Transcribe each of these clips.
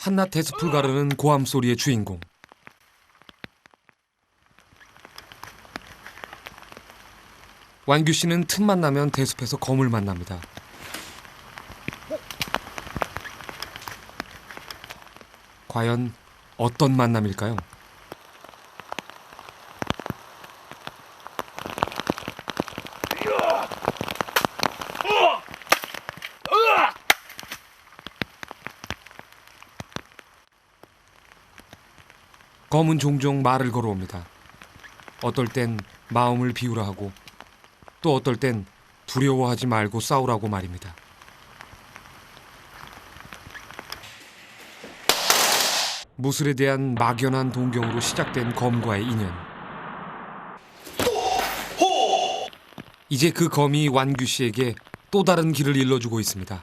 한낮 대숲을 가르는 고함 소리의 주인공. 완규 씨는 틈만 나면 대숲에서 검을 만납니다. 과연 어떤 만남일까요? 검은 종종 말을 걸어옵니다. 어떨 땐 마음을 비우라 하고 또 어떨 땐 두려워하지 말고 싸우라고 말입니다. 무술에 대한 막연한 동경으로 시작된 검과의 인연. 이제 그 검이 완규 씨에게 또 다른 길을 일러주고 있습니다.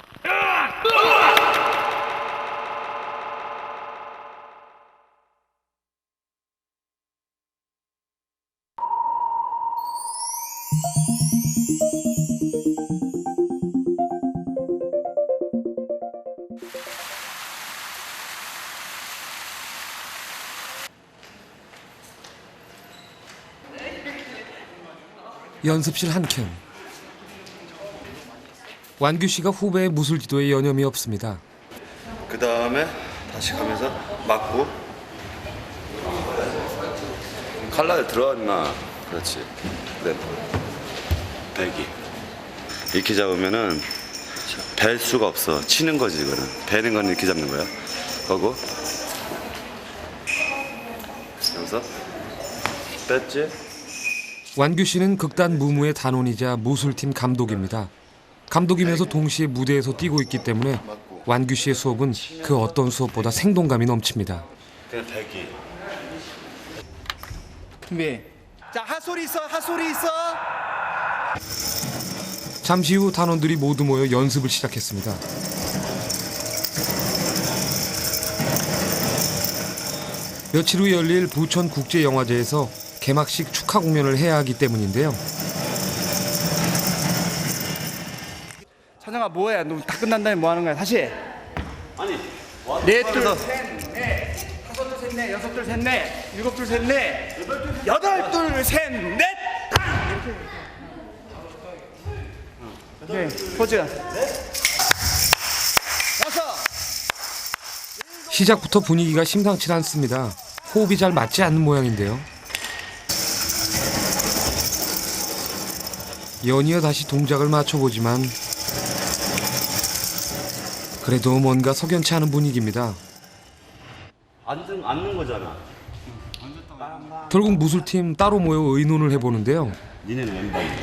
연습실 한켠. 완규 씨가 후배의 무술 지도에 여념이 없습니다. 그 다음에 다시 가면서 맞고 칼날 들어 임마. 그렇지. 네. 배기 이렇게 잡으면은 벨 수가 없어. 치는 거지. 이거는 배는 건 이렇게 잡는 거야. 그리고 여기서 뺐지. 완규 씨는 극단 무무의 단원이자 무술팀 감독입니다. 감독이면서 동시에 무대에서 뛰고 있기 때문에 완규 씨의 수업은 그 어떤 수업보다 생동감이 넘칩니다. 그냥 배기. 준비. 자, 하소리 있어, 하소리 있어. 잠시 후 단원들이 모두 모여 연습을 시작했습니다. 며칠 후 열릴 부천국제영화제에서 개막식 축하 공연을 해야 하기 때문인데요. 찬영아 뭐해? 너 다 끝난 다음에 뭐 하는 거야? 다시. 아니 넷, 둘, 셋, 넷. 다섯 둘, 셋, 넷. 여섯 둘, 셋, 넷. 일곱 둘, 셋, 넷. 여덟 둘, 셋, 넷. 이렇게. 오케이. 포즈. 여섯. 시작부터 분위기가 심상치 않습니다. 호흡이 잘 맞지 않는 모양인데요. 연이어 다시 동작을 맞춰보지만 그래도 뭔가 석연치 않은 분위기입니다. 앉는 거잖아. 결국 무술팀 따로 모여 의논을 해보는데요. 니네는 왼발이야.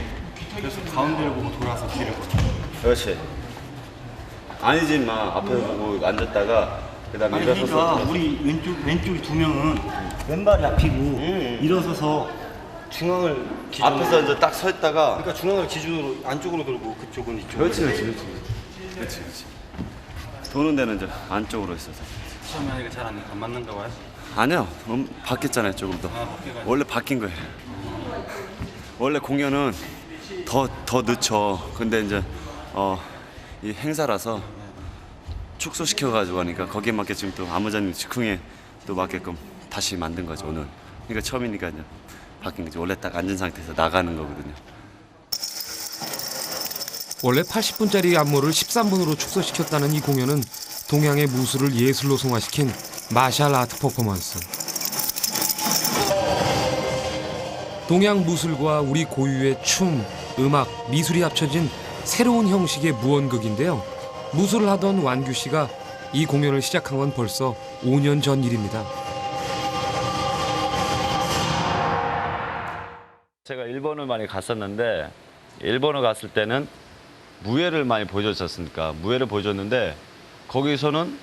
그래서 가운데를 보고 돌아서 뒤를 보고. 그렇지. 아니지 마. 앞에 보고 앉았다가 그다음에 아니 일어서서. 그러니까 우리 왼쪽이 두 명은 왼발이 앞이고 일어서서 중앙을 기준으로. 앞에서 이제 딱 서 있다가. 그러니까 중앙을 기준으로 안쪽으로 돌고 그쪽은 이쪽으로. 그렇지. 도는 데는 이제 안쪽으로 있어서. 처음에 하니까 잘 안 맞는다고 해서. 아니요. 바뀌었잖아요 조금 더. 바뀌어가지고. 원래 바뀐 거예요. 원래 공연은 더 늦춰. 근데 이제 이 행사라서 축소시켜가지고 하니까 거기에 맞게 지금 또 안무자님 즉흥에 또 맞게끔 다시 만든 거죠 오늘. 그러니까 처음이니까 이제 바뀐 거지. 원래 딱 앉은 상태에서 나가는 거거든요. 원래 80분짜리 안무를 13분으로 축소시켰다는 이 공연은 동양의 무술을 예술로 승화시킨 마샬 아트 퍼포먼스. 동양 무술과 우리 고유의 춤, 음악, 미술이 합쳐진 새로운 형식의 무언극인데요. 무술을 하던 완규 씨가 이 공연을 시작한 건 벌써 5년 전 일입니다. 제가 일본을 많이 갔었는데 일본을 갔을 때는 무예를 많이 보여줬었으니까 무예를 보여줬는데 거기서는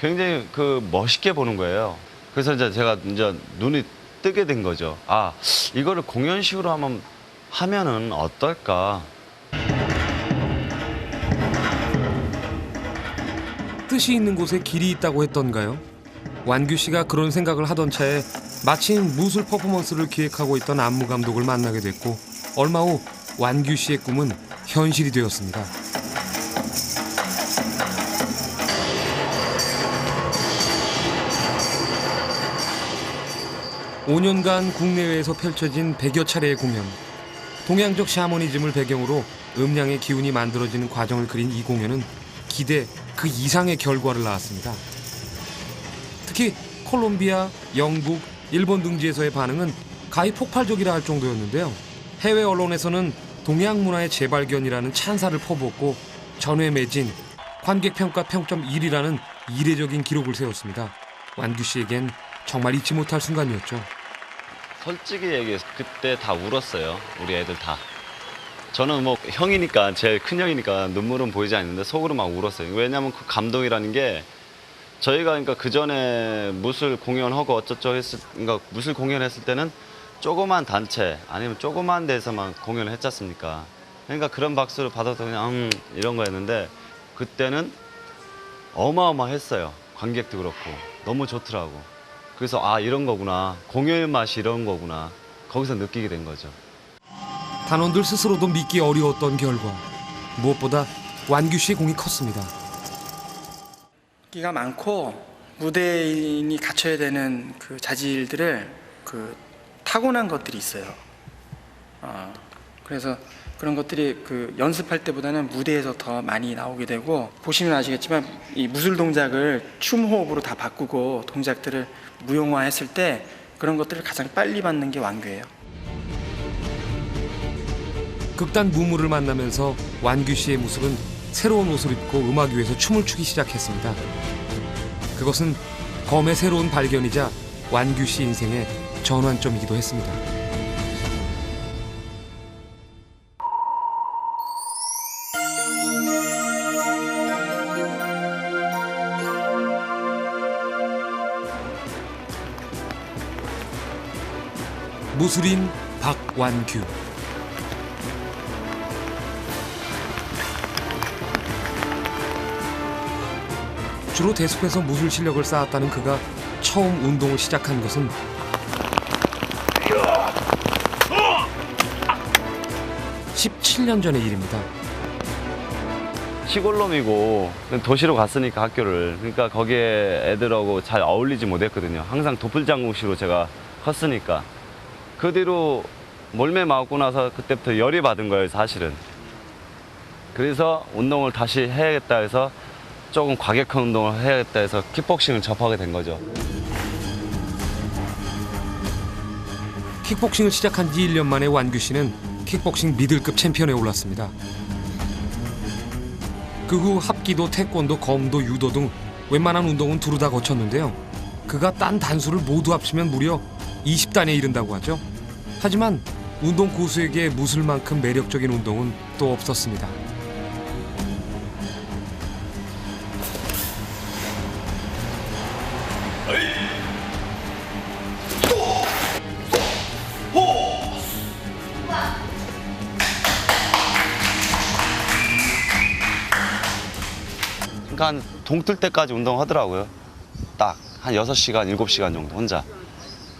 굉장히 멋있게 보는 거예요. 그래서 이제 제가 이제 눈이 뜨게 된 거죠. 아, 이거를 공연식으로 하면은 어떨까? 뜻이 있는 곳에 길이 있다고 했던가요? 완규 씨가 그런 생각을 하던 차에 마침 무술 퍼포먼스를 기획하고 있던 안무 감독을 만나게 됐고 얼마 후 완규 씨의 꿈은 현실이 되었습니다. 5년간 국내외에서 펼쳐진 100여 차례의 공연. 동양적 샤머니즘을 배경으로 음량의 기운이 만들어지는 과정을 그린 이 공연은 기대 그 이상의 결과를 낳았습니다. 특히 콜롬비아, 영국, 일본 등지에서의 반응은 가히 폭발적이라 할 정도였는데요. 해외 언론에서는 동양 문화의 재발견이라는 찬사를 퍼부었고 전회 매진, 관객 평가 평점 1위라는 이례적인 기록을 세웠습니다. 완규 씨에겐 정말 잊지 못할 순간이었죠. 솔직히 얘기해서 그때 다 울었어요. 우리 애들 다. 저는 뭐 형이니까, 제일 큰 형이니까 눈물은 보이지 않는데 속으로 막 울었어요. 왜냐하면 그 감동이라는 게 저희가 그러니까 그 전에 무술 공연하고 어쩌고 그러니까 무술 공연했을 때는 조그만 단체 아니면 조그만 데서만 공연을 했지 않습니까? 그러니까 그런 박수를 받아서 그냥 이런 거였는데 그때는 어마어마했어요. 관객도 그렇고 너무 좋더라고. 그래서 아 이런 거구나. 공연의 맛이 이런 거구나. 거기서 느끼게 된 거죠. 단원들 스스로도 믿기 어려웠던 결과 무엇보다 완규 씨의 공이 컸습니다. 인기가 많고 무대인이 갖춰야 되는 그 자질들을 그 타고난 것들이 있어요. 그래서 그런 것들이 그 연습할 때보다는 무대에서 더 많이 나오게 되고 보시면 아시겠지만 이 무술 동작을 춤 호흡으로 다 바꾸고 동작들을 무용화했을 때 그런 것들을 가장 빨리 받는 게 완규예요. 극단 무무를 만나면서 완규 씨의 모습은 새로운 옷을 입고 음악 위에서 춤을 추기 시작했습니다. 그것은 검의 새로운 발견이자 완규 씨 인생의 전환점이기도 했습니다. 무술인 박완규. 주로 대숲에서 무술 실력을 쌓았다는 그가 처음 운동을 시작한 것은 (17년) 전의 일입니다. 시골놈이고 도시로 갔으니까 학교를. 그러니까 거기에 애들하고 잘 어울리지 못했거든요. 항상 도플장구시로 제가 컸으니까. 그 뒤로 몰매 맞고 나서 그때부터 열이 받은 거예요, 사실은. 그래서 운동을 다시 해야겠다 해서 조금 과격한 운동을 해야겠다 해서 킥복싱을 접하게 된 거죠. 킥복싱을 시작한 지 1년 만에 완규 씨는 킥복싱 미들급 챔피언에 올랐습니다. 그 후 합기도, 태권도, 검도, 유도 등 웬만한 운동은 두루 다 거쳤는데요. 그가 딴 단수를 모두 합치면 무려 20단에 이른다고 하죠. 하지만 운동 고수에게 무술만큼 매력적인 운동은 또 없었습니다. 그러니까 한 동틀 때까지 운동하더라고요. 딱 한 6시간, 7시간 정도 혼자.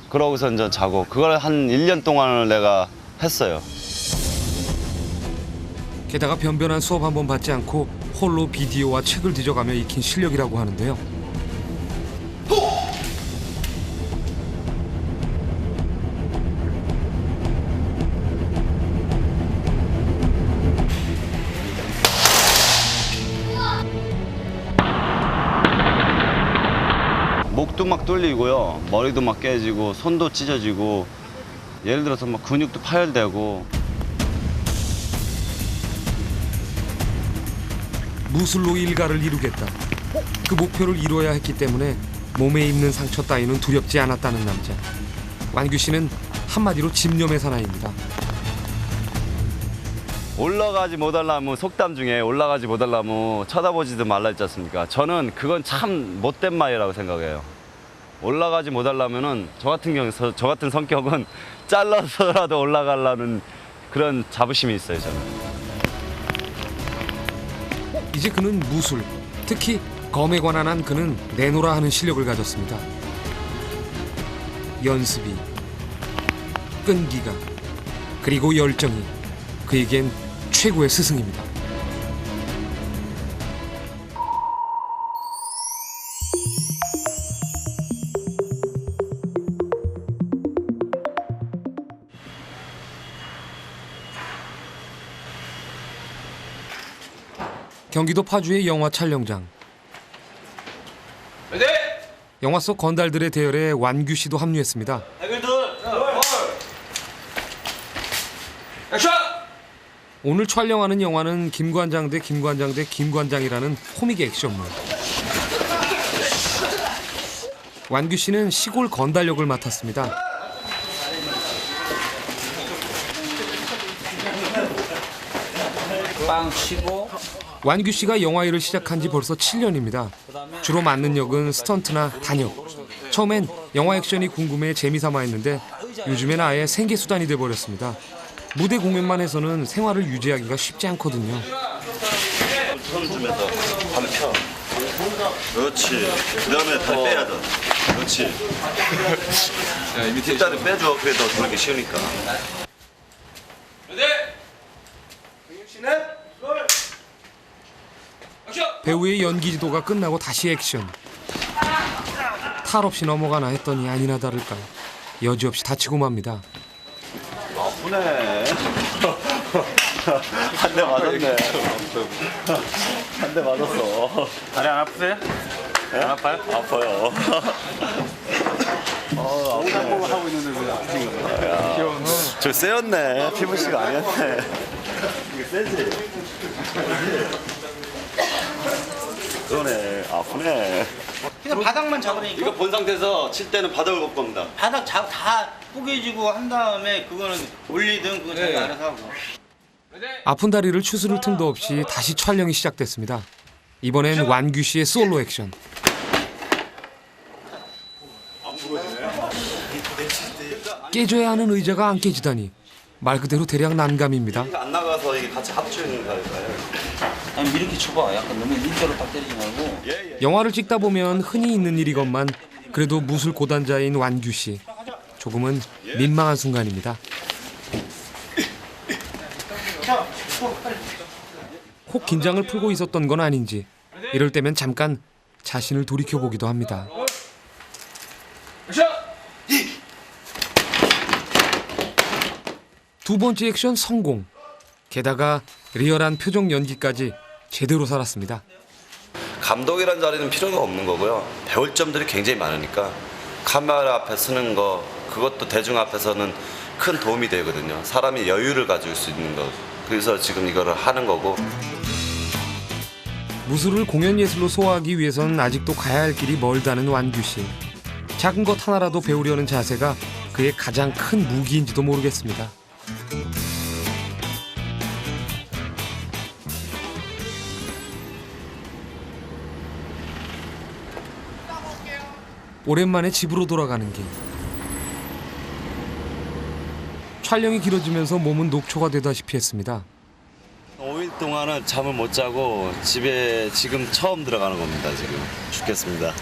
그러고서 이제 자고 그걸 한 1년 동안을 내가 했어요. 게다가 변변한 수업 한 번 받지 않고 홀로 비디오와 책을 뒤져가며 익힌 실력이라고 하는데요. 목도 막 뚫리고요. 머리도 막 깨지고 손도 찢어지고 예를 들어서 막 근육도 파열되고. 무술로 일가를 이루겠다. 그 목표를 이루어야 했기 때문에 몸에 입는 상처 따위는 두렵지 않았다는 남자. 완규 씨는 한마디로 집념의 사나이입니다. 올라가지 못하려면 속담 중에 올라가지 못하려면 쳐다보지도 말라 했지 않습니까? 저는 그건 참 못된 말이라고 생각해요. 올라가지 못하려면은 저 같은 경우 저 같은 성격은 잘라서라도 올라가려는 그런 자부심이 있어요, 저는. 이제 그는 무술, 특히 검에 관한 한 그는 내노라 하는 실력을 가졌습니다. 연습이, 끈기가, 그리고 열정이 그에겐 최고의 스승입니다. 경기도 파주의 영화 촬영장. 영화 속 건달들의 대열에 완규 씨도 합류했습니다. 오늘 촬영하는 영화는 김관장 대 김관장 대 김관장이라는 코믹 액션물. 완규 씨는 시골 건달 역을 맡았습니다. 빵 치고 완규 씨가 영화 일을 시작한 지 벌써 7년입니다. 주로 맡는 역은 스턴트나 단역. 처음엔 영화 액션이 궁금해 재미삼아 했는데 요즘엔 아예 생계수단이 돼버렸습니다. 무대 공연만 해서는 생활을 유지하기가 쉽지 않거든요. 손 주면서 발을 펴. 그렇지. 그 다음에 다리 빼야 돼. 그렇지. 뒷다리 빼줘. 그래 더 돌기 쉬우니까. 배우의 연기 지도가 끝나고 다시 액션. 탈 없이 넘어가나 했더니 아니나 다를까 여지없이 다치고 맙니다. 아프네. 한 대 맞았네. 한 대 맞았어. 다리 안 아프세요? 안 아파요? 아파요. 공작법을 하고 있는데 왜 아프신 거예요? 저 세였네. 피부씨가 아니었네. 이거 세지? 그러네. 아프네. 그냥 바닥만 잡으니까 이거 본 상태에서 칠 때는 바닥을 못 겁니다. 바닥 다 뿌개지고 한 다음에 그거는 올리든 그거 자기가 알아서 하고. 아픈 다리를 추스를 틈도 없이 다시 촬영이 시작됐습니다. 이번엔 완규 씨의 솔로 액션. 깨져야 하는 의자가 안 깨지다니 말 그대로 대략 난감입니다. 안 나가서 이게 같이 합치는 거예요. 아니 이렇게 쳐봐. 약간 너무 일자로 딱 때리지 말고. 영화를 찍다 보면 흔히 있는 일이건만 그래도 무술 고단자인 완규 씨. 조금은 민망한 순간입니다. 혹 긴장을 풀고 있었던 건 아닌지 이럴 때면 잠깐 자신을 돌이켜보기도 합니다. 두 번째 액션 성공. 게다가 리얼한 표정 연기까지 제대로 살았습니다. 감독이란 자리는 필요가 없는 거고요. 배울 점들이 굉장히 많으니까 카메라 앞에 서는 거 그것도 대중 앞에서는 큰 도움이 되거든요. 사람이 여유를 가질 수 있는 거. 그래서 지금 이거를 하는 거고. 무술을 공연 예술로 소화하기 위해선 아직도 가야 할 길이 멀다는 완규 씨. 작은 것 하나라도 배우려는 자세가 그의 가장 큰 무기인지도 모르겠습니다. 오랜만에 집으로 돌아가는 길. 촬영이 길어지면서 몸은 녹초가 되다시피 했습니다. 5일 동안은 잠을 못 자고 집에 지금 처음 들어가는 겁니다. 지금 죽겠습니다.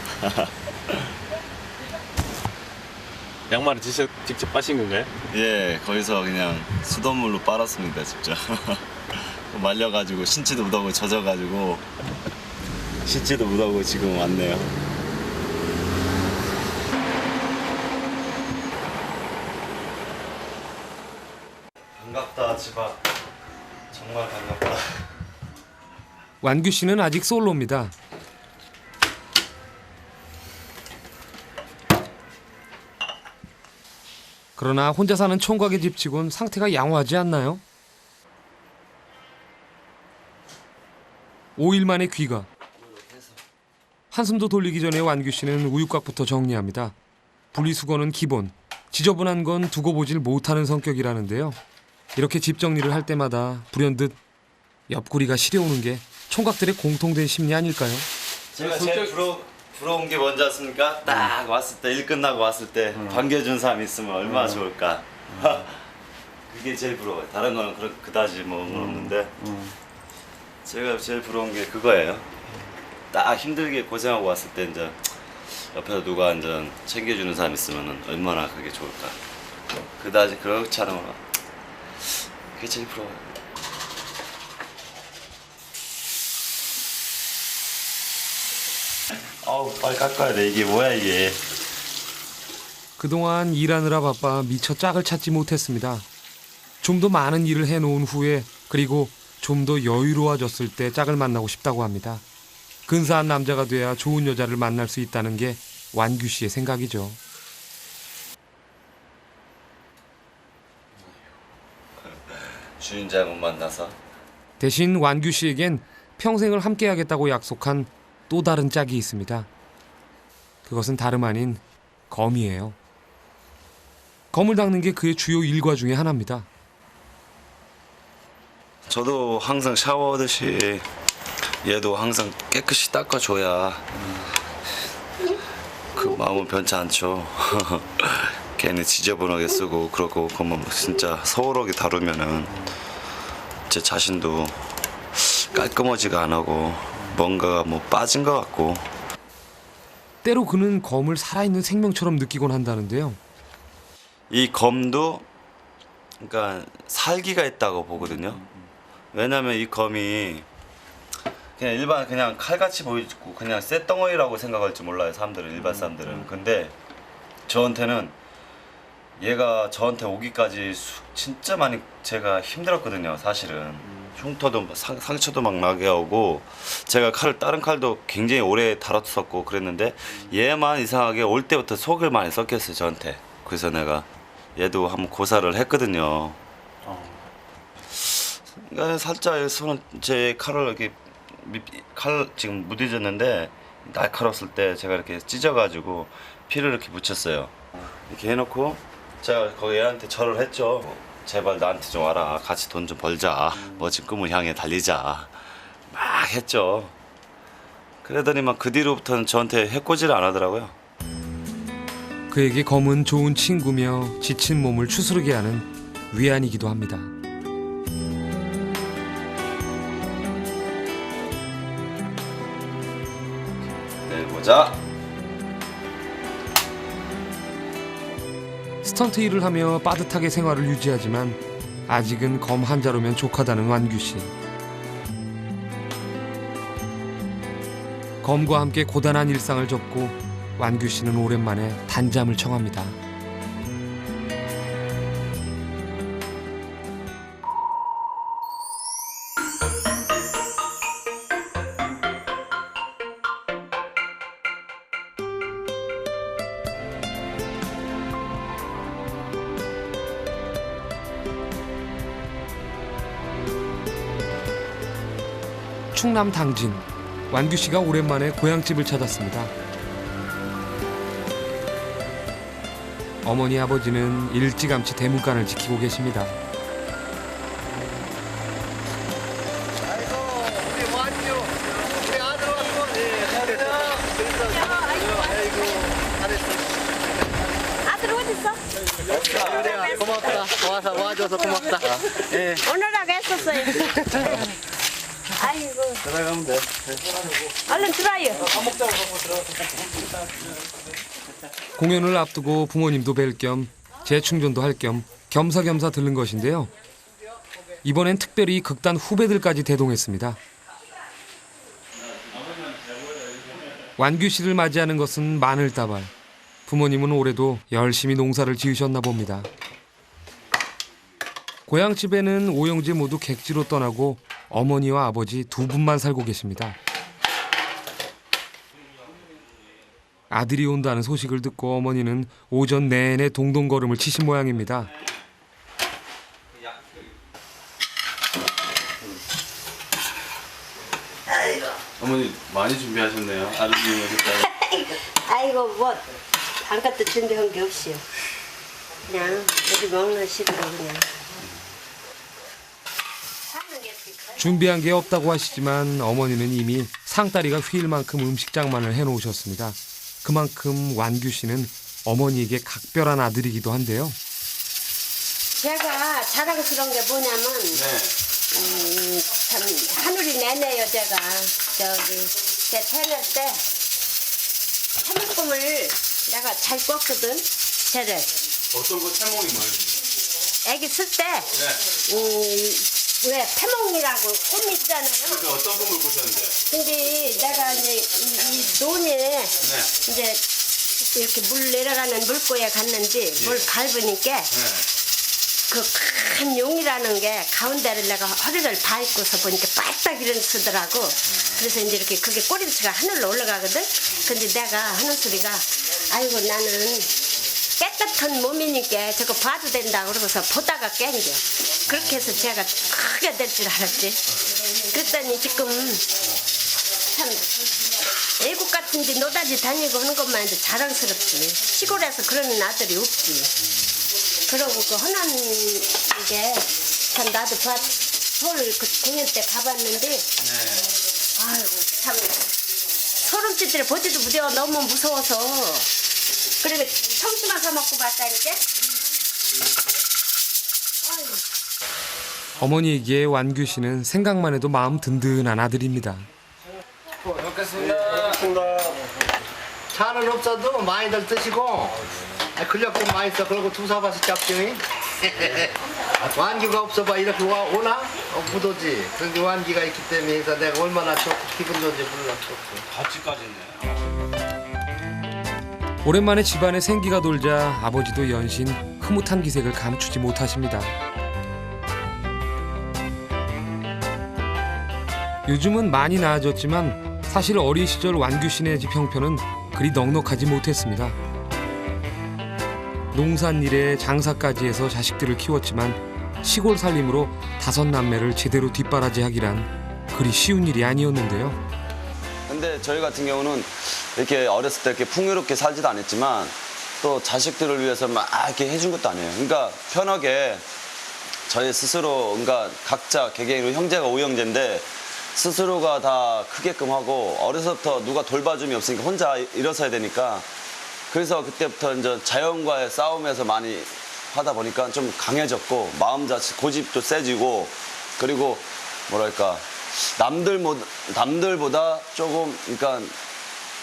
양말을 직접 빠신 건가요? 예, 거기서 그냥 수돗물로 빨았습니다. 직접. 말려가지고 신지도 묻어고 젖어가지고 신지도 묻어고 지금 왔네요. 반갑다 집 앞. 정말 반갑다. 완규 씨는 아직 솔로입니다. 그러나 혼자 사는 총각의 집치곤 상태가 양호하지 않나요? 5일 만에 귀가. 한숨도 돌리기 전에 완규 씨는 우유곽부터 정리합니다. 분리수거는 기본, 지저분한 건 두고 보질 못하는 성격이라는데요. 이렇게 집 정리를 할 때마다 불현듯 옆구리가 시려오는 게 총각들의 공통된 심리 아닐까요? 제가 제일 부러운 게 뭔지 아십니까? 딱 왔을 때 일 끝나고 왔을 때 반겨준 사람 있으면 얼마나 좋을까. 그게 제일 부러워요. 다른 거는 그다지 뭐 없는데 제가 제일 부러운 게 그거예요. 딱 힘들게 고생하고 왔을 때 이제 옆에서 누가 이제 챙겨주는 사람 있으면 얼마나 그게 좋을까. 그다지 그렇지 않으면 그게 제일 부러워요. 아우 빨리 깎아야 돼. 이게 뭐야 이게. 그동안 일하느라 바빠 미처 짝을 찾지 못했습니다. 좀 더 많은 일을 해놓은 후에 그리고 좀 더 여유로워졌을 때 짝을 만나고 싶다고 합니다. 근사한 남자가 돼야 좋은 여자를 만날 수 있다는 게 완규 씨의 생각이죠. 주인 잘못 만나서. 대신 완규 씨에겐 평생을 함께하겠다고 약속한 또 다른 짝이 있습니다. 그것은 다름 아닌 검이에요. 검을 닦는 게 그의 주요 일과 중에 하나입니다. 저도 항상 샤워하듯이 얘도 항상 깨끗이 닦아줘야 그 마음은 변치 않죠. 괜히 지저분하게 쓰고 그러고 그러면 진짜 서울하게 다루면은 제 자신도 깔끔하지가 안 하고 뭔가 뭐 빠진 것 같고. 때로 그는 검을 살아있는 생명처럼 느끼곤 한다는데요. 이 검도 그러니까 살기가 있다고 보거든요. 왜냐면 이 검이 그냥 일반 그냥 칼같이 보이고 그냥 쇳덩어리라고 생각할지 몰라요, 사람들은. 일반 사람들은. 근데 저한테는 얘가 저한테 오기까지 진짜 많이 제가 힘들었거든요, 사실은. 흉터도 상처도 막 나게 하고 제가 다른 칼도 굉장히 오래 다뤘었고 그랬는데 얘만 이상하게 올 때부터 속을 많이 썩혔어요, 저한테. 그래서 내가 얘도 한번 고사를 했거든요. 그러니까 살짝 손은 제 칼을 이렇게 칼 지금 무뎌졌는데 날카로웠을 때 제가 이렇게 찢어가지고 피를 이렇게 묻혔어요. 이렇게 해놓고 제가 거기 얘한테 절을 했죠. 제발 나한테 좀 와라. 같이 돈 좀 벌자. 멋진 꿈을 향해 달리자. 막 했죠. 그러더니만 그 뒤로부터는 저한테 해코지를 안 하더라고요. 그에게 검은 좋은 친구며 지친 몸을 추스르게 하는 위안이기도 합니다. 내일 보자. 스턴트 일을 하며 빠듯하게 생활을 유지하지만 아직은 검 한 자루면 족하다는 완규 씨. 검과 함께 고단한 일상을 접고 완규 씨는 오랜만에 단잠을 청합니다. 충남 당진, 완규 씨가 오랜만에 고향집을 찾았습니다. 어머니 아버지는 일찌감치 대문간을 지키고 계십니다. 아들 어디 있어? 고맙다. 와줘서 고맙다. 예. 오늘하고 했었어요. 아이고. 들어가면 돼. 얼른 들어요. 공연을 앞두고 부모님도 뵐 겸 재충전도 할 겸 겸사겸사 들른 것인데요. 이번엔 특별히 극단 후배들까지 대동했습니다. 완규 씨를 맞이하는 것은 마늘다발. 부모님은 올해도 열심히 농사를 지으셨나 봅니다. 고향집에는 오형제 모두 객지로 떠나고 어머니와 아버지 두 분만 살고 계십니다. 아들이 온다는 소식을 듣고 어머니는 오전 내내 동동걸음을 치신 모양입니다. 어머니 많이 준비하셨네요. 아드님이 오셨다고. 아이고 뭐 아무것도 준비한 게 없이요. 그냥 우리 먹는 식으로 그냥. 준비한 게 없다고 하시지만 어머니는 이미 상다리가 휘일 만큼 음식장만을 해놓으셨습니다. 그만큼 완규 씨는 어머니에게 각별한 아들이기도 한데요. 제가 자랑스러운 게 뭐냐면 참 하늘이 내내요. 제가 제 태어날 때 태몽꿈을 내가 잘 꿨거든. 쟤를 어떤 거 태몽이 뭐예요? 애기 쓸 때 왜 태몽이라고 꿈이 있잖아요. 그러니까 어떤 꿈을 꾸셨는데? 근데 내가 이제 이 논에 이제 이렇게 물 내려가는 물고에 갔는데 물 밟으니까 그 큰 용이라는 게 가운데를 내가 허리를 밟고서 보니까 바짝 일어서더라고. 그래서 이제 이렇게 그게 꼬리치가 하늘로 올라가거든. 근데 내가 하는 소리가 아이고 나는 깨끗한 몸이니까 저거 봐도 된다 그러고서 보다가 깬겨. 그렇게 해서 제가 크게 될 줄 알았지. 그랬더니 지금 참 외국 같은 데 노다지 다니고 하는 것만 해도 자랑스럽지. 시골에서 그런 아들이 없지. 그러고 그 흔한 게 참 나도 서울 그 공연 때 가봤는데 아이고 참 소름치들이 보지도 못해요. 너무 무서워서. 그리고 청수만 사먹고 봤다니까. 아이고. 어머니에게 완규 씨는 생각만 해도 마음 든든한 아들입니다. 차는 없어도 많이들 드시고 근력 좀 많이 써. 그리고 두사바씩 잡죠. 완기가 없어봐 이렇게 오나? 못 오지. 그런데 완기가 있기 때문에 해서 내가 얼마나 좋고 기분 좋은지 몰라. 같이까지네. 오랜만에 집안에 생기가 돌자 아버지도 연신 흐뭇한 기색을 감추지 못하십니다. 요즘은 많이 나아졌지만 사실 어린 시절 완규 씨네 집 형편은 그리 넉넉하지 못했습니다. 농산일에 장사까지 해서 자식들을 키웠지만 시골 살림으로 5남매를 제대로 뒷바라지하기란 그리 쉬운 일이 아니었는데요. 근데 저희 같은 경우는 이렇게 어렸을 때 이렇게 풍요롭게 살지도 않았지만 또 자식들을 위해서 막 이렇게 해준 것도 아니에요. 그러니까 편하게 저희 스스로 그러니까 각자 개개인으로 형제가 5형제인데 스스로가 다 크게끔 하고 어려서부터 누가 돌봐줌이 없으니까 혼자 일어서야 되니까 그래서 그때부터 이제 자연과의 싸움에서 많이 하다 보니까 좀 강해졌고 마음 자체 고집도 세지고 그리고 뭐랄까 남들보다 조금 그러니까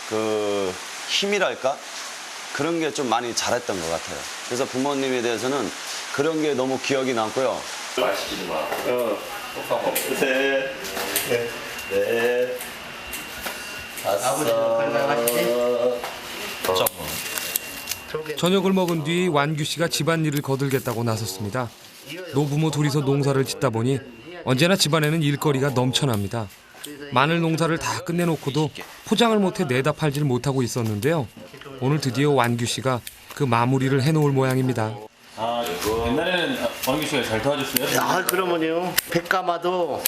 그 힘이랄까 그런 게 좀 많이 잘했던 것 같아요. 그래서 부모님에 대해서는 그런 게 너무 기억이 남고요. 마시지 마. 셋, 넷, 다섯. 저녁을 먹은 뒤 완규 씨가 집안일을 거들겠다고 나섰습니다. 노부모 둘이서 농사를 짓다 보니 언제나 집안에는 일거리가 넘쳐납니다. 마늘 농사를 다 끝내놓고도 포장을 못해 내다 팔질 못하고 있었는데요. 오늘 드디어 완규 씨가 그 마무리를 해놓을 모양입니다. 옛날에는 왕규 씨가 잘 도와줬어요? 아 그러면요 백가마도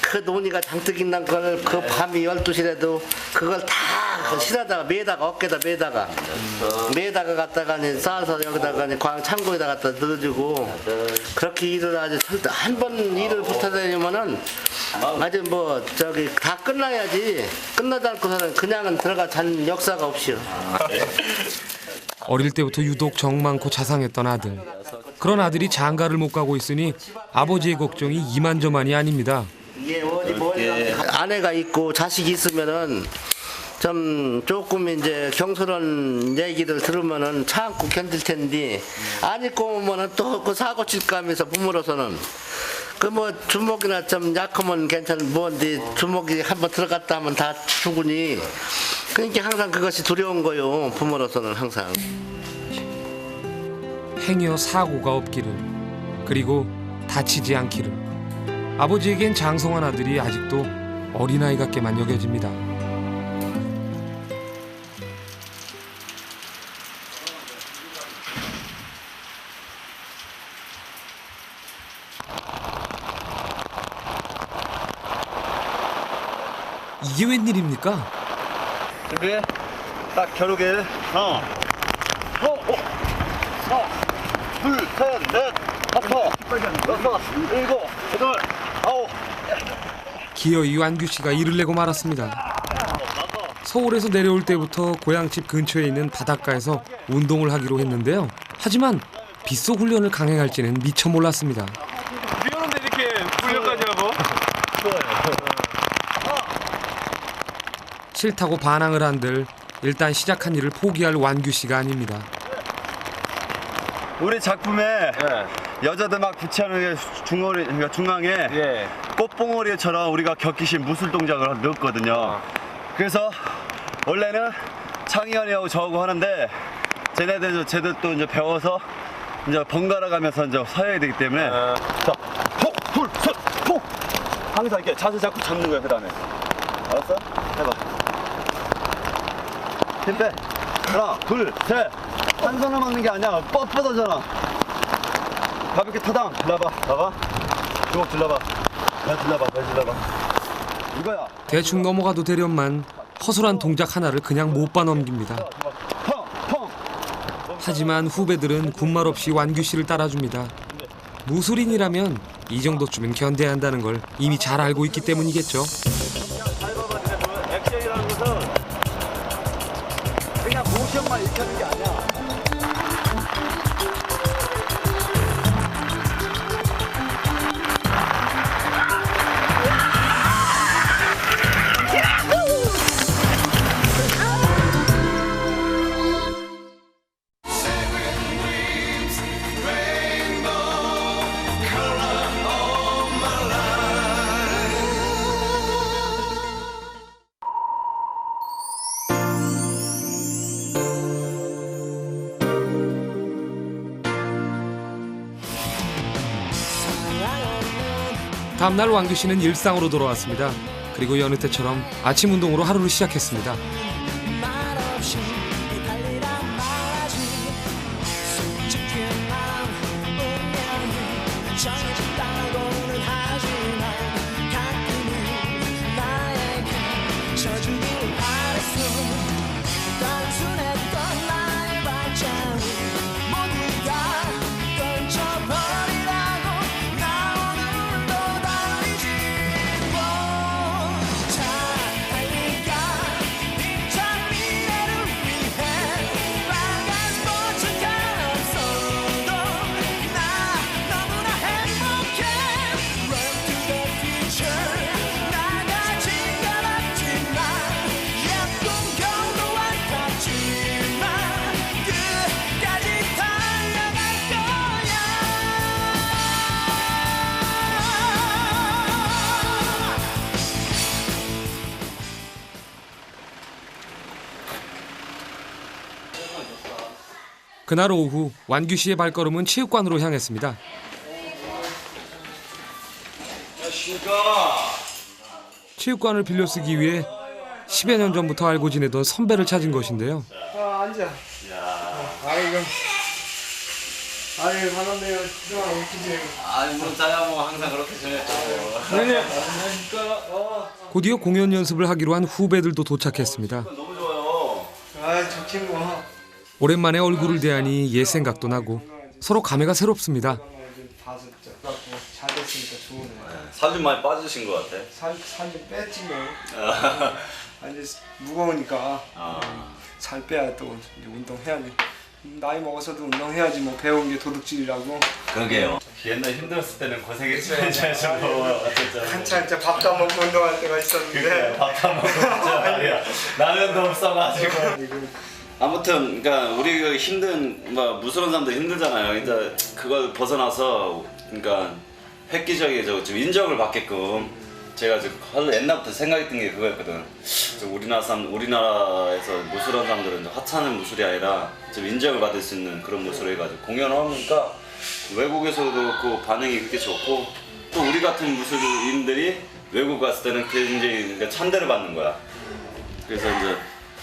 그 논이가 장뜩 있는 걸 그 밤이 12시라도 그걸 다 실어다가 매다가 어깨다 매다가 갖다가 싸서 여기다가 광 창고에다 갖다 넣어주고 그렇게 일을 아주 한 번 일을 붙어다니면은 아주 뭐 저기 다 끝나야지 끝나지 않고서는 그냥은 들어가 잔 역사가 없이요. 어릴 때부터 유독 정 많고 자상했던 아들. 그런 아들이 장가를 못 가고 있으니 아버지의 걱정이 이만저만이 아닙니다. 이게 어디 아내가 있고 자식이 있으면은 좀 조금 이제 경솔한 얘기를 들으면은 참고 견딜 텐데 안 있고 오면은 또 그 사고 칠까 하면서 부모로서는 그 뭐 주먹이나 좀 약하면 괜찮은 뭔데 주먹이 한번 들어갔다 하면 다 죽으니 그러니까 항상 그것이 두려운 거요 부모로서는 항상. 행여 사고가 없기를 그리고 다치지 않기를 아버지에겐 장성한 아들이 아직도 어린아이 같게만 여겨집니다. 이게 웬일입니까? 준비. 딱 겨루기. 하나, 둘, 셋, 넷, 다섯, 여섯, 일곱, 여덟, 아홉. 기어이 완규 씨가 일을 내고 말았습니다. 서울에서 내려올 때부터 고향집 근처에 있는 바닷가에서 운동을 하기로 했는데요. 하지만 빗속 훈련을 강행할지는 미처 몰랐습니다. 비 오는데 이렇게 훈련까지 하고? 싫다고 반항을 한들 일단 시작한 일을 포기할 완규 씨가 아닙니다. 우리 작품에 여자들 막 붙여놓은 중앙에 꽃봉오리처럼 우리가 격기신 무술 동작을 넣었거든요. 그래서 원래는 창희연이하고 저하고 하는데 쟤네들 또 이제 배워서 이제 번갈아 가면서 이제 서야 되기 때문에 자, 호, 둘, 셋, 호. 항상 이렇게 자세 잡고 잡는 거야. 그다음에 알았어? 해봐. 힘 빼. 하나, 둘, 셋. 한 손으로 막는 게 아니야. 뻣뻣하잖아. 가볍게 타당. 들라봐. 봐봐. 주먹 들라봐. 발 들라봐. 발 들라봐. 이거야. 대충 넘어가도 되련만 허술한 동작 하나를 그냥 못 봐 넘깁니다. 펑, 펑. 하지만 후배들은 군말 없이 완규 씨를 따라줍니다. 무술인이라면 이 정도쯤은 견뎌야 한다는 걸 이미 잘 알고 있기 때문이겠죠. 액션이라는 것은 그냥 모션만 이렇게 하는 게 아니야. 다음날 완규 씨는 일상으로 돌아왔습니다. 그리고 여느 때처럼 아침 운동으로 하루를 시작했습니다. 그날 오후 완규 씨의 발걸음은 체육관으로 향했습니다. 체육관을 빌려 쓰기 위해 10여 년 전부터 알고 지내던 선배를 찾은 것인데요. 앉아. 아이고. 아유, 반갑네요. 아니 뭐 짜야 뭐 항상 그렇게 지냈죠. 네네. 곧이어 공연 연습을 하기로 한 후배들도 도착했습니다. 너무 좋아요. 아, 저 친구. 오랜만에 얼굴을 대하니 옛 생각도 나고 서로 감회가 새롭습니다. 봐서 잘 됐으니까 좋으네. 살 좀 많이 빠지신 것 같아. 살 좀 뺐지 뭐. 아니 무거우니까 살 빼야 또 이제 운동해야지. 나이 먹어서도 운동해야지 뭐 배운 게 도둑질이라고. 그러게요. 옛날 힘들었을 때는 고생했지만 한참 진짜 밥도 안 먹고 운동할 때가 있었는데. 밥도 안 먹고 진짜 말이야. 나는 도 없어가지고. 아무튼 그러니까 우리 그 힘든 뭐 무술하는 사람도 힘들잖아요. 이제 그걸 벗어나서 그러니까 획기적인 좀 인정을 받게끔 제가 지금 옛날부터 생각했던 게 그거였거든. 우리나라에서 무술하는 사람들은 하찮은 무술이 아니라 좀 인정을 받을 수 있는 그런 무술을 해가지고 공연을 하니까 외국에서도 그 반응이 그렇게 좋고 또 우리 같은 무술인들이 외국 갔을 때는 굉장히 찬대를 받는 거야. 그래서 이제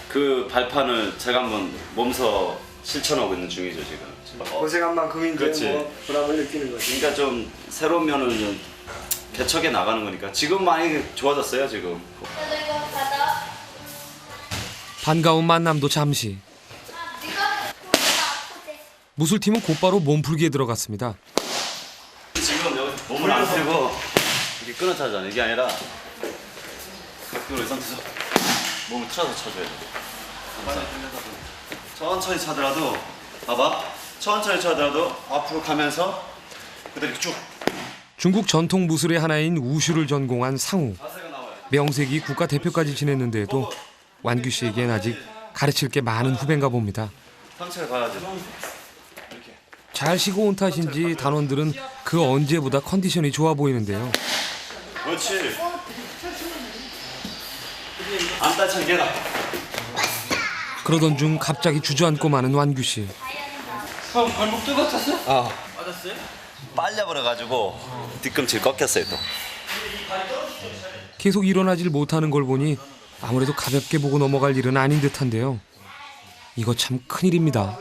그 발판을 제가 한번 몸소 실천하고 있는 중이죠 지금. 고생한 만큼 이제 그렇지. 뭐 보람을 느끼는 거지. 그러니까 좀 새로운 면을 좀 개척해 나가는 거니까 지금 많이 좋아졌어요 지금. 반가운 만남도 잠시. 무술팀은 곧바로 몸풀기에 들어갔습니다. 지금 여기 몸을 안 쓰고 이렇게 끊어 차잖아. 이게 아니라 이걸 이 상태에서 몸을 틀어서 쳐줘야 돼. 천천히 차더라도 봐봐. 천천히 차더라도 앞으로 가면서 그대로 이렇게 쭉. 중국 전통 무술의 하나인 우슈를 전공한 상우. 자세가 나와요. 명색이 국가대표까지 지냈는데도 완규 씨에겐 아직 가르칠 게 많은 후배인가 봅니다. 상체를 봐야지. 잘 쉬고 온 탓인지 단원들은 그 언제보다 컨디션이 좋아 보이는데요. 그렇지. 안 다치게 해라. 그러던 중 갑자기 주저앉고 마는 완규 씨. 형 발목 뜯어졌어? 맞았어요? 빨려버려가지고 뒤꿈치를 꺾였어요 또. 계속 일어나질 못하는 걸 보니 아무래도 가볍게 보고 넘어갈 일은 아닌 듯한데요. 이거 참 큰일입니다.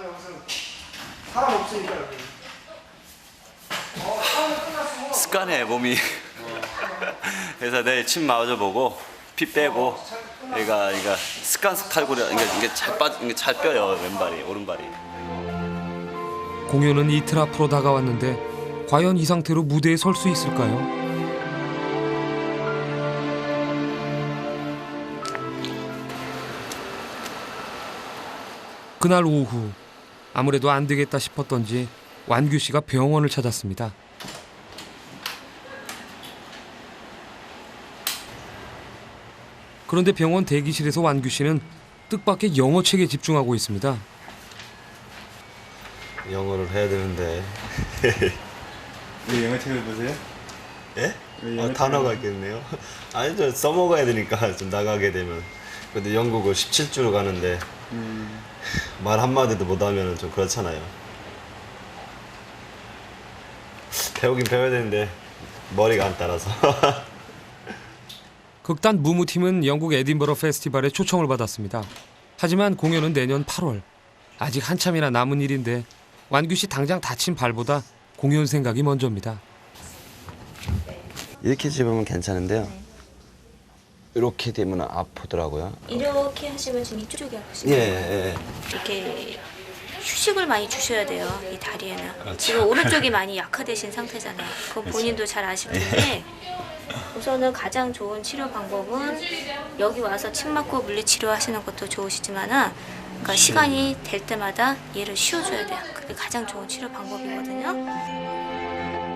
습관이에요 몸이. 그래서 내일 침 마저 보고 피 빼고 얘가 습관 탈구려 이게 잘 뼈요 왼발이 오른발이. 공연은 이틀 앞으로 다가왔는데 과연 이 상태로 무대에 설 수 있을까요? 그날 오후 아무래도 안 되겠다 싶었던지 완규 씨가 병원을 찾았습니다. 그런데 병원 대기실에서 완규 씨는 뜻밖의 영어 책에 집중하고 있습니다. 영어를 해야 되는데. 왜 영어책을 보세요? 예? 단어가 있겠네요. 아니 저 써먹어야 되니까 좀 나가게 되면. 근데 영국을 17주로 가는데 말 한마디도 못하면 좀 그렇잖아요. 배우긴 배워야 되는데 머리가 안 따라서. 극단 무무팀은 영국 에딘버러 페스티벌에 초청을 받았습니다. 하지만 공연은 내년 8월. 아직 한참이나 남은 일인데 완규 씨 당장 다친 발보다 공연 생각이 먼저입니다. 이렇게 집으면 괜찮은데요. 이렇게 되면 아프더라고요. 이렇게 하시면 지금 이쪽이 아프시죠? 예. 이렇게 휴식을 많이 주셔야 돼요. 이 다리에는. 지금 오른쪽이 많이 약화되신 상태잖아요. 그건 본인도 잘 아실 텐데 우선은 가장 좋은 치료 방법은 여기 와서 침 맞고 물리 치료하시는 것도 좋으시지만은 그러니까 시간이 될 때마다 얘를 쉬어줘야 돼요. 그게 가장 좋은 치료 방법이거든요.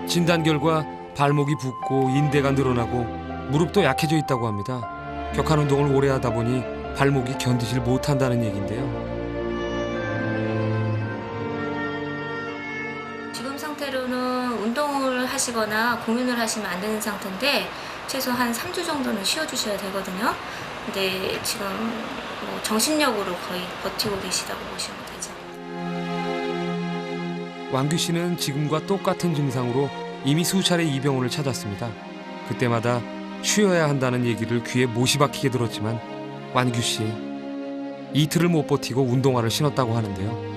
진단 결과 발목이 붓고 인대가 늘어나고 무릎도 약해져 있다고 합니다. 격한 운동을 오래 하다 보니 발목이 견디질 못한다는 얘긴데요. 지금 상태로는 운동을 하시거나 공연을 하시면 안 되는 상태인데 최소 한 3주 정도는 쉬어주셔야 되거든요. 근데 지금 뭐 정신력으로 거의 버티고 계시다고 보시면 되죠. 완규 씨는 지금과 똑같은 증상으로 이미 수차례 이 병원을 찾았습니다. 그때마다 쉬어야 한다는 얘기를 귀에 못이 박히게 들었지만 완규 씨 이틀을 못 버티고 운동화를 신었다고 하는데요.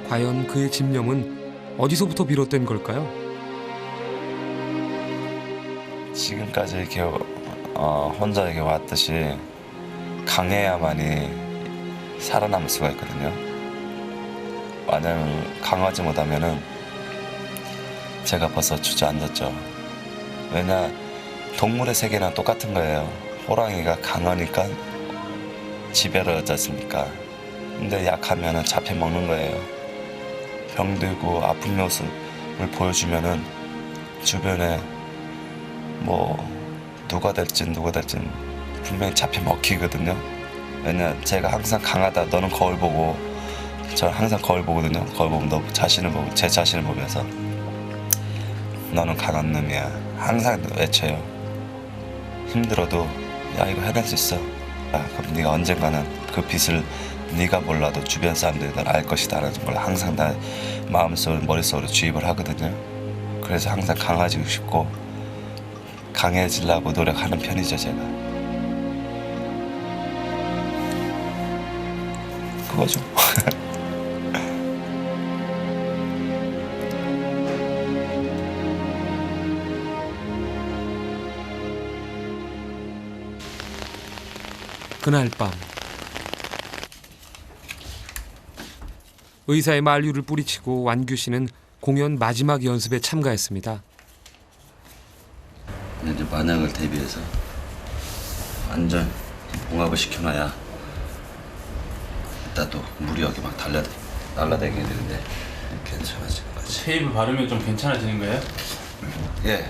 과연 그의 집념은 어디서부터 비롯된 걸까요? 지금까지 이렇게 혼자 이렇게 왔듯이 강해야만이 살아남을 수가 있거든요. 만약 강하지 못하면은 제가 벌써 주저앉았죠. 왜냐 동물의 세계랑 똑같은 거예요. 호랑이가 강하니까 지배를 하지 않습니까? 근데 약하면은 잡혀 먹는 거예요. 병들고 아픈 모습을 보여주면은 주변에 뭐 누가 될진 분명히 잡혀 먹히거든요. 왜냐 제가 항상 강하다 너는 거울 보고 저는 항상 거울 보거든요. 거울 보면 너 자신을 보고 제 자신을 보면서 너는 강한 놈이야 항상 외쳐요. 힘들어도 야 이거 해낼 수 있어. 야, 그럼 네가 언젠가는 그 빛을 네가 몰라도 주변 사람들이 널 알 것이다 라는 걸 항상 나 마음속으로 머릿속으로 주입을 하거든요. 그래서 항상 강해지고 싶고 강해지려고 노력하는 편이죠 제가. 그거죠. 그날 밤 의사의 만류를 뿌리치고 완규 씨는 공연 마지막 연습에 참가했습니다. 이제 만약을 대비해서 완전 봉합을 시켜놔야 이따 또 물이 여기 막 날라다니게 되는데 괜찮아지는 거지. 테이프 바르면 좀 괜찮아지는 거예요? 예,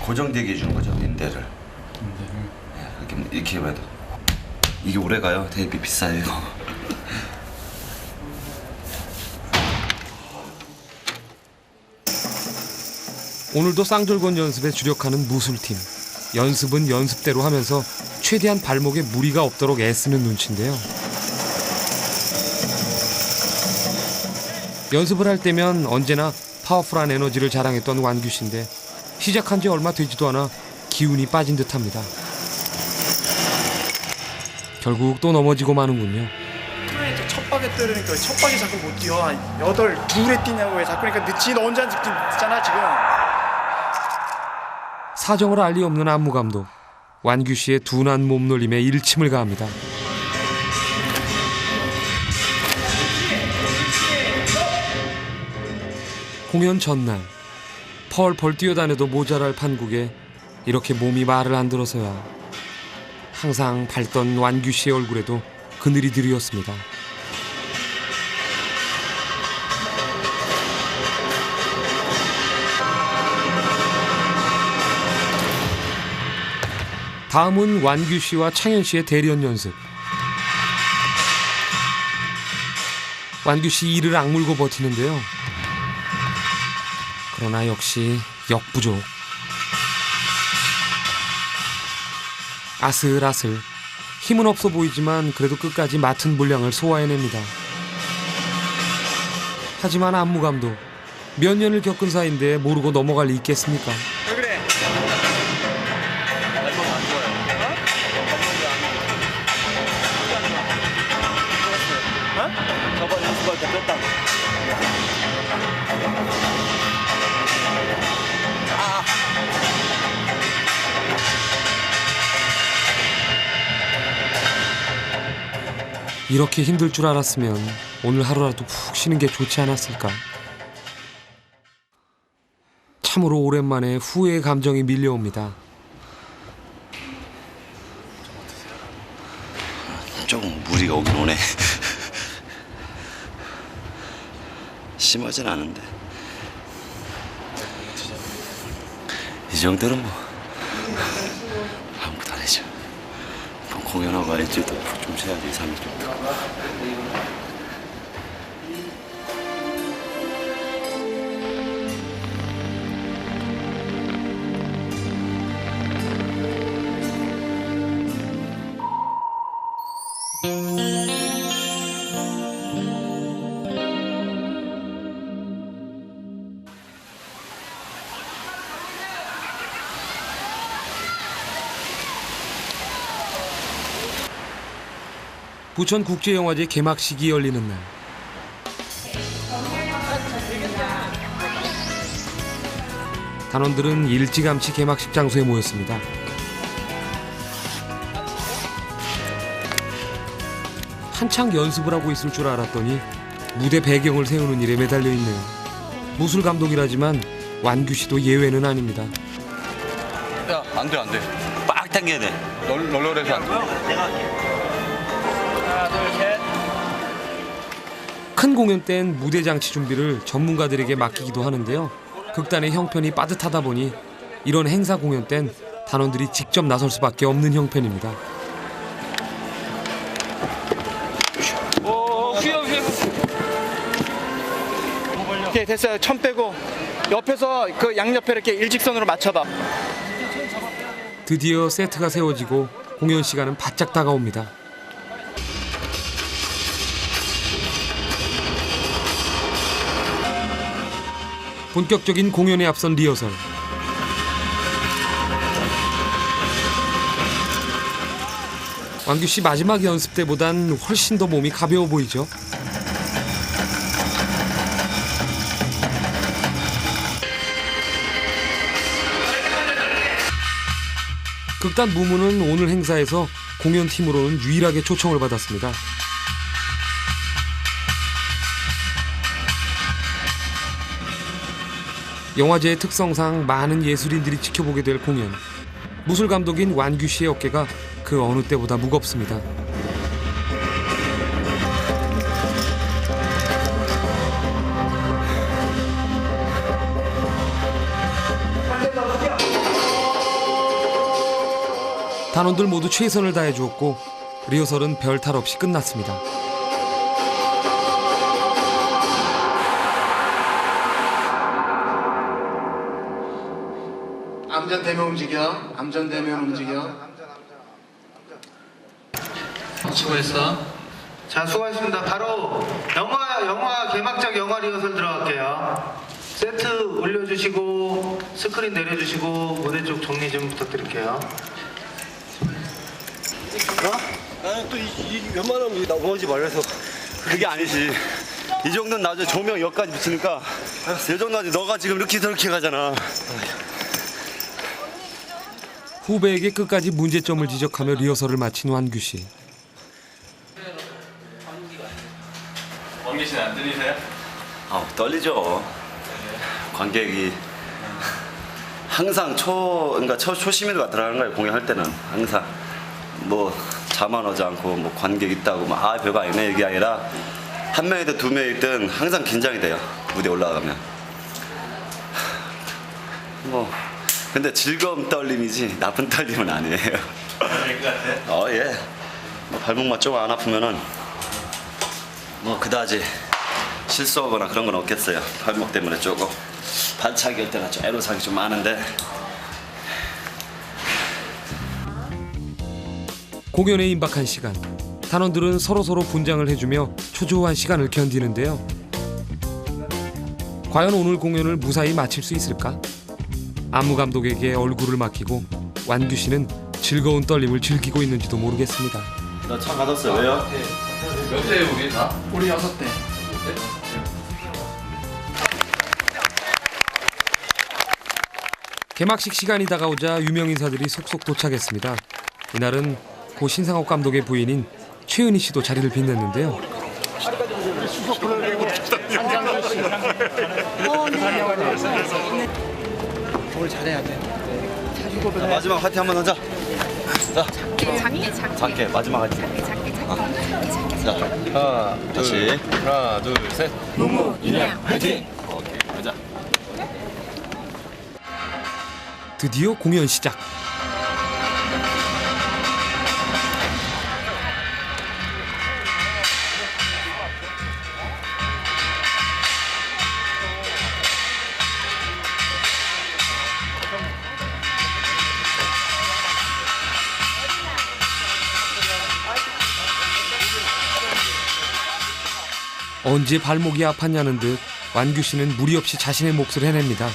고정되게 해주는 거죠 인대를. 예, 이렇게 해봐도 이게 오래 가요. 테이프 비싸요 이거. 오늘도 쌍절곤 연습에 주력하는 무술팀. 연습은 연습대로 하면서 최대한 발목에 무리가 없도록 애쓰는 눈치인데요. 연습을 할 때면 언제나 파워풀한 에너지를 자랑했던 완규 씨인데 시작한 지 얼마 되지도 않아 기운이 빠진 듯합니다. 결국 또 넘어지고 마는군요. 그러니까 첫 박에 때리니까 첫 박이 자꾸 못 뛰어. 8, 2에 뛰냐고 왜 자꾸 그러니까 늦지 너 혼자 늦잖아 지금. 사정을 알 리 없는 안무 감독. 완규 씨의 둔한 몸놀림에 일침을 가합니다. 공연 전날 펄펄 뛰어다녀도 모자랄 판국에 이렇게 몸이 말을 안 들어서야 항상 밝던 완규 씨의 얼굴에도 그늘이 들이었습니다. 다음은 완규 씨와 창현 씨의 대련 연습. 완규 씨 이를 악물고 버티는데요. 그러나 역시 역부족. 아슬아슬. 힘은 없어 보이지만 그래도 끝까지 맡은 분량을 소화해냅니다. 하지만 안무 감독. 몇 년을 겪은 사이인데 모르고 넘어갈 리 있겠습니까? 왜 그래? 저번 연습할 때 뺐다고. 이렇게 힘들 줄 알았으면 오늘 하루라도 푹 쉬는 게 좋지 않았을까? 참으로 오랜만에 후회의 감정이 밀려옵니다. 조금 무리가 오긴 오네. 심하진 않은데. 이 정도는 뭐 아무것도 안 해줘. 공연하고 일주일도 좀 쉬어야지, 3일 정도. 부천국제영화제 개막식이 열리는 날. 단원들은 일찌감치 개막식 장소에 모였습니다. 한창 연습을 하고 있을 줄 알았더니 무대 배경을 세우는 일에 매달려 있네요. 무술 감독이라지만 완규 씨도 예외는 아닙니다. 야, 안 돼, 안 돼. 빡 당겨야 돼. 널널해서 안 돼. 큰 공연 땐 무대 장치 준비를 전문가들에게 맡기기도 하는데요. 극단의 형편이 빠듯하다 보니 이런 행사 공연 땐 단원들이 직접 나설 수밖에 없는 형편입니다. 오케이 됐어요. 천 빼고 옆에서 그 양옆에 이렇게 일직선으로 맞춰봐. 드디어 세트가 세워지고 공연 시간은 바짝 다가옵니다. 본격적인 공연에 앞선 리허설. 완규 씨 마지막 연습 때보단 훨씬 더 몸이 가벼워 보이죠? 극단 무무는 오늘 행사에서 공연팀으로는 유일하게 초청을 받았습니다. 영화제의 특성상 많은 예술인들이 지켜보게 될 공연. 무술 감독인 완규 씨의 어깨가 그 어느 때보다 무겁습니다. 단원들 모두 최선을 다해 주었고 리허설은 별탈 없이 끝났습니다. 암전되면 움직여. 암전되면 움직여. 수고했어. 자, 수고하셨습니다. 바로 영화 영화 개막작 영화 리허설 들어갈게요. 세트 올려주시고 스크린 내려주시고 무대 쪽 정리 좀 부탁드릴게요. 나는 또 웬만하면 나오지 말라서. 그게 아니지. 이 정도는 나중에 조명 여기까지 붙이니까 이 정도는 너가 지금 이렇게 저렇게 가잖아. 후배에게 끝까지 문제점을 지적하며 리허설을 마친 완규 씨. 원기 씨는 안 들리세요? 떨리죠. 관객이 항상 그러니까 초시민과 들어가는 거예요. 공연할 때는 항상 뭐 자만하지 않고 뭐 관객 있다고 막 별거 아니네 이게 아니라 한 명이든 두 명이든 항상 긴장이 돼요. 무대 올라가면. 뭐 근데 즐거운 떨림이지 나쁜 떨림은 아니에요. 될 것 같아요? 예. 뭐 발목만 좀 안 아프면은 뭐 그다지 실수하거나 그런 건 없겠어요. 발목 때문에 조금 발차기 할 때나 좀 애로사항이 좀 많은데. 공연에 임박한 시간. 단원들은 서로서로 분장을 해주며 초조한 시간을 견디는데요. 과연 오늘 공연을 무사히 마칠 수 있을까? 안무 감독에게 얼굴을 맡기고 완규 씨는 즐거운 떨림을 즐기고 있는지도 모르겠습니다. 나 차 가졌어요. 왜요? 몇 대예요 우리 다? 우리 6대. 개막식 시간이 다가오자 유명 인사들이 속속 도착했습니다. 이날은 고 신상옥 감독의 부인인 최은희 씨도 자리를 빛냈는데요. 오늘 잘해야 돼. 자, 마지막 화이팅 한번 하자. 자, 작게 마지막 화이팅. 자, 하나, 다시. 하나 둘 셋. 무무 인양 화이팅. 오케이, 가자. 드디어 공연 시작. 언제 발목이 아팠냐는 듯 완규 씨는 무리 없이 자신의 몫을 해냅니다.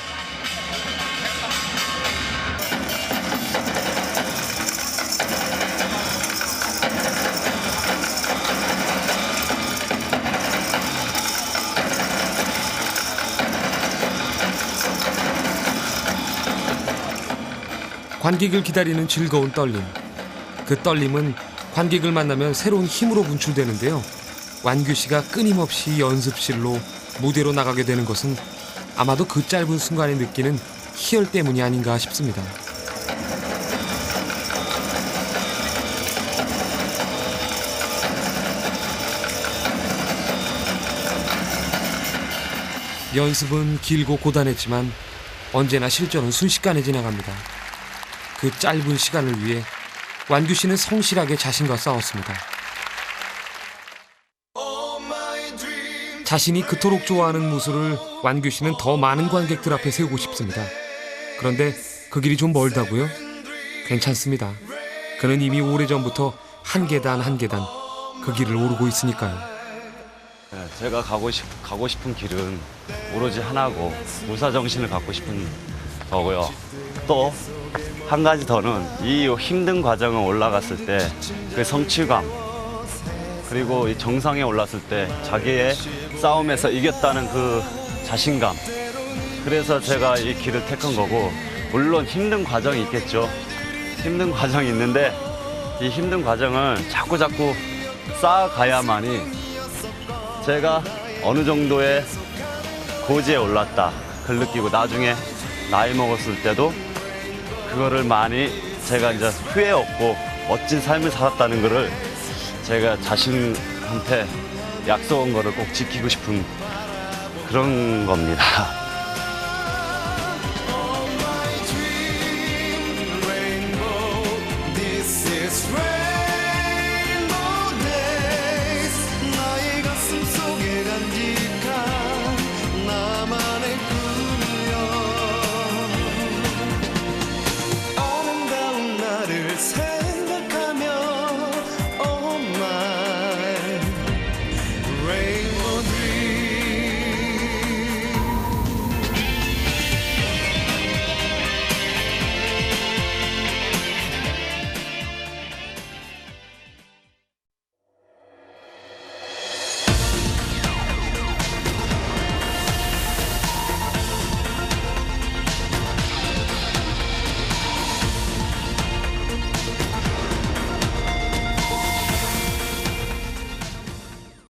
관객을 기다리는 즐거운 떨림. 그 떨림은 관객을 만나면 새로운 힘으로 분출되는데요. 완규 씨가 끊임없이 연습실로 무대로 나가게 되는 것은 아마도 그 짧은 순간에 느끼는 희열 때문이 아닌가 싶습니다. 연습은 길고 고단했지만 언제나 실전은 순식간에 지나갑니다. 그 짧은 시간을 위해 완규 씨는 성실하게 자신과 싸웠습니다. 자신이 그토록 좋아하는 무술을 완규 씨는 더 많은 관객들 앞에 세우고 싶습니다. 그런데 그 길이 좀 멀다고요? 괜찮습니다. 그는 이미 오래전부터 한 계단 한 계단 그 길을 오르고 있으니까요. 제가 가고 싶은 길은 오로지 하나고 무사정신을 갖고 싶은 거고요. 또 한 가지 더는 이 힘든 과정을 올라갔을 때 그 성취감, 그리고 이 정상에 올랐을 때 자기의 싸움에서 이겼다는 그 자신감. 그래서 제가 이 길을 택한 거고, 물론 힘든 과정이 있겠죠. 힘든 과정이 있는데 이 힘든 과정을 자꾸 쌓아가야만이 제가 어느 정도의 고지에 올랐다 그걸 느끼고, 나중에 나이 먹었을 때도 그거를 많이 제가 이제 후회 없고 멋진 삶을 살았다는 거를 제가 자신한테 약속한 거를 꼭 지키고 싶은 그런 겁니다.